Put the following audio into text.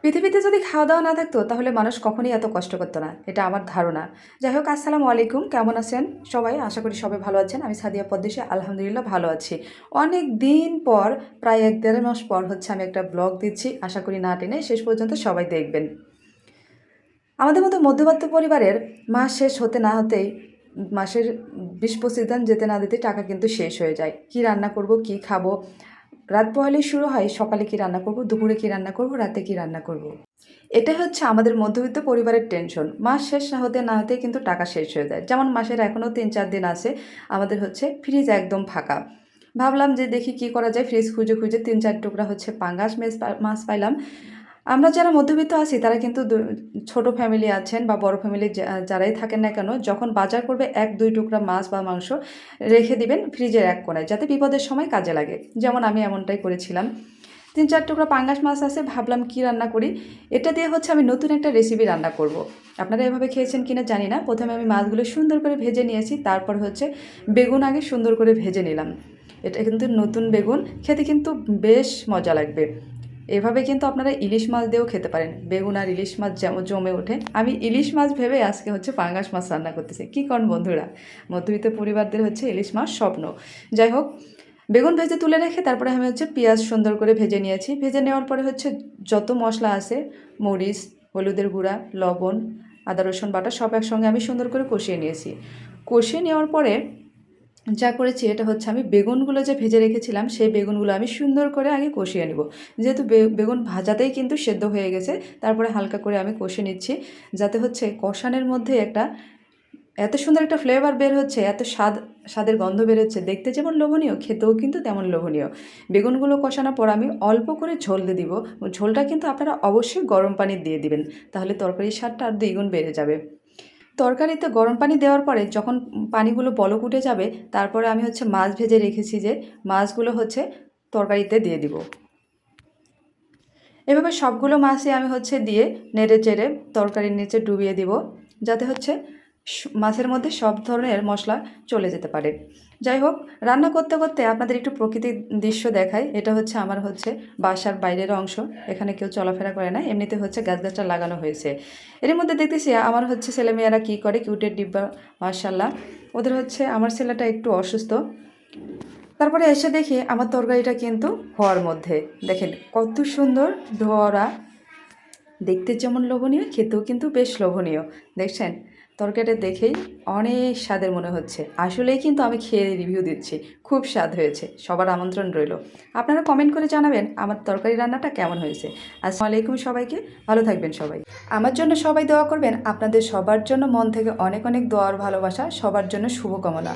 পৃথিবীতে যদি খাওয়া দাওয়া না থাকতো তাহলে মানুষ কখনোই এত কষ্ট করতো না, এটা আমার ধারণা। যাই হোক, আসসালামু আলাইকুম, কেমন আছেন সবাই? আশা করি সবাই ভালো আছেন। আমি সাদিয়া পদ্দেশী, আলহামদুলিল্লাহ ভালো আছি। অনেক দিন পর, প্রায় 1-1.5 মাস পর হচ্ছে আমি একটা ব্লগ দিচ্ছি। আশা করি না টেনে শেষ পর্যন্ত সবাই দেখবেন। আমাদের মতো মধ্যবিত্ত পরিবারের মাস শেষ হতে না হতেই, মাসের 20-25 দিন যেতে না দিতে টাকা কিন্তু শেষ হয়ে যায়। কি রান্না করব, কি খাবো, রাত পোহালেই শুরু হয় সকালে কি রান্না করব, দুপুরে কি রান্না করব, রাতে কি রান্না করব। এটাই হচ্ছে আমাদের মধ্যবিত্ত পরিবারের টেনশন। মাস শেষ না হতে না হতেই কিন্তু টাকা শেষ হয়ে যায়। যেমন মাসের এখনও 3-4 দিন আছে, আমাদের হচ্ছে ফ্রিজ একদম ফাঁকা। ভাবলাম যে দেখি কি করা যায়, ফ্রিজ খুঁজে খুঁজে 3-4 টুকরা হচ্ছে পাঙ্গাস মাছ পাইলাম। আমরা যারা মধ্যবিত্ত আছি তারা কিন্তু ছোট ফ্যামিলি আছেন বা বড় ফ্যামিলি যারাই থাকেন না কেন, যখন বাজার করবে 1-2 টুকরা মাছ বা মাংস রেখে দিবেন ফ্রিজের এক কোণায়, যাতে বিপদের সময় কাজে লাগে। যেমন আমি এমনটাই করেছিলাম। 3-4 টুকরা পাঙ্গাস মাছ আছে, ভাবলাম কি রান্না করি। এটা দিয়ে হচ্ছে আমি নতুন একটা রেসিপি রান্না করব। আপনারা এভাবে খেয়েছেন কিনা জানি না। প্রথমে আমি মাছগুলো সুন্দর করে ভেজে নিয়েছি, তারপর হচ্ছে বেগুন আগে সুন্দর করে ভেজে নিলাম। এটা কিন্তু নতুন বেগুন, খেতে কিন্তু বেশ মজা লাগবে। এভাবে কিন্তু আপনারা ইলিশ মাছ দিয়েও খেতে পারেন। বেগুন আর ইলিশ মাছ যেমন জমে ওঠে, আমি ইলিশ মাছ ভেবে আজকে হচ্ছে পাঙ্গাস মাছ রান্না করতেছি। কী করেন বন্ধুরা, মধ্যবিত্ত পরিবারদের হচ্ছে ইলিশ মাছ স্বপ্ন। যাই হোক, বেগুন ভেজে তুলে রেখে তারপরে আমি হচ্ছে পেঁয়াজ সুন্দর করে ভেজে নিয়েছি। ভেজে নেওয়ার পরে হচ্ছে যত মশলা আছে, মরিচ, হলুদের গুঁড়া, লবণ, আদা রসুন বাটা সব একসঙ্গে আমি সুন্দর করে কষিয়ে নিয়েছি। কষিয়ে নেওয়ার পরে যা করেছি, এটা হচ্ছে আমি বেগুনগুলো যে ভেজে রেখেছিলাম সেই বেগুনগুলো আমি সুন্দর করে আগে কষিয়ে নেব। যেহেতু বেগুন ভাজাতেই কিন্তু সেদ্ধ হয়ে গেছে, তারপরে হালকা করে আমি কষে নিচ্ছি, যাতে হচ্ছে কষানোর মধ্যে একটা এত সুন্দর একটা ফ্লেভার বের হচ্ছে, এত স্বাদের গন্ধ বের হচ্ছে, দেখতে যেমন লোভনীয়, খেতেও কিন্তু তেমন লোভনীয়। বেগুনগুলো কষানোর পর আমি অল্প করে ঝোল দিয়ে দিব। ঝোলটা কিন্তু আপনারা অবশ্যই গরম পানি দিয়ে দিবেন, তাহলে তরকারির স্বাদটা আর দ্বিগুণ বেড়ে যাবে। তরকারিতে গরম পানি দেওয়ার পরে যখন পানিগুলো বলক উঠে যাবে, তারপরে আমি হচ্ছে মাছ ভেজে রেখেছি যে মাছগুলো হচ্ছে তরকারিতে দিয়ে দিব। এভাবে সবগুলো মাছই আমি হচ্ছে দিয়ে নেড়ে চেড়ে তরকারির নিচে ডুবিয়ে দিব, যাতে হচ্ছে মাছের মধ্যে সব ধরনের মশলা চলে যেতে পারে। যাই হোক, রান্না করতে করতে আপনাদের একটু প্রকৃতির দৃশ্য দেখায়। এটা হচ্ছে আমার হচ্ছে বাসার বাইরের অংশ, এখানে কেউ চলাফেরা করে না, এমনিতে হচ্ছে গাছগাছটা লাগানো হয়েছে। এর মধ্যে দেখতেছি আমার হচ্ছে ছেলেমেয়েরা কী করে, কিউটের ডিব্বা, মার্শাল্লাহ। ওদের হচ্ছে, আমার ছেলেটা একটু অসুস্থ। তারপরে এসে দেখি আমার তরকারিটা কিন্তু হওয়ার মধ্যে, দেখেন কত সুন্দর ধোয়া, দেখতে যেমন লোভনীয়, খেতেও কিন্তু বেশ লোভনীয়। দেখছেন, তরকারিটা দেখেই অনেক স্বাদের মনে হচ্ছে। আসলেই কিন্তু আমি খেয়ে রিভিউ দিচ্ছি, খুব স্বাদ হয়েছে। সবার আমন্ত্রণ রইল, আপনারা কমেন্ট করে জানাবেন আমার তরকারি রান্নাটা কেমন হয়েছে। আসসালামু আলাইকুম সবাইকে, ভালো থাকবেন সবাই। আমার জন্য সবাই দোয়া করবেন। আপনাদের সবার জন্য মন থেকে অনেক অনেক দোয়া আর ভালোবাসা, সবার জন্য শুভকামনা।